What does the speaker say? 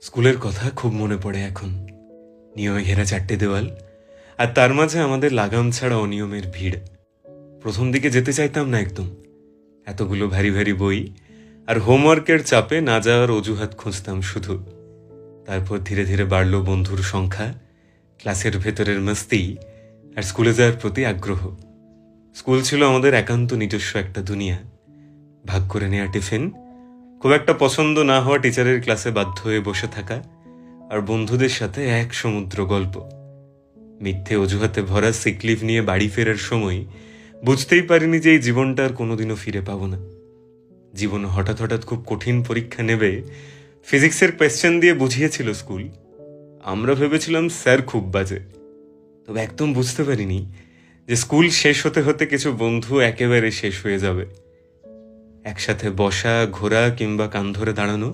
স্কুলের কথা খুব মনে পড়ে এখন। নিয়মে ঘেরা চারটে দেওয়াল, আর তার মাঝে আমাদের লাগাম ছাড়া অনিয়মের ভিড়। প্রথম দিকে যেতে চাইতাম না একদম। এতগুলো ভারী ভারী বই আর হোমওয়ার্কের চাপে না যাওয়ার অজুহাত খুঁজতাম শুধু। তারপর ধীরে ধীরে বাড়ল বন্ধুর সংখ্যা, ক্লাসের ভেতরের মস্তি, আর স্কুলে যাওয়ার প্রতি আগ্রহ। স্কুল ছিল আমাদের একান্ত নিজস্ব একটা দুনিয়া। ভাগ করে নেওয়া টিফিন, খুব একটা পছন্দ না হওয়া টিচারের ক্লাসে বাধ্য হয়ে বসে থাকা, আর বন্ধুদের সাথে এক সমুদ্র গল্প। মিথ্যে অজুহাতে ভরা সিকলিভ নিয়ে বাড়ি ফেরার সময় বুঝতেই পারিনি যে এই জীবনটা আর কোনোদিনও ফিরে পাবো না। জীবন হঠাৎ হঠাৎ খুব কঠিন পরীক্ষা নেবে ফিজিক্সের কোয়েশ্চেন দিয়ে বুঝিয়েছিল স্কুল। আমরা ভেবেছিলাম স্যার খুব বাজে, তবে একদম বুঝতে পারিনি যে স্কুল শেষ হতে হতে কিছু বন্ধু একেবারে শেষ হয়ে যাবে। একসাথে বসা, ঘোরা কিংবা কান ধরে দাঁড়ানো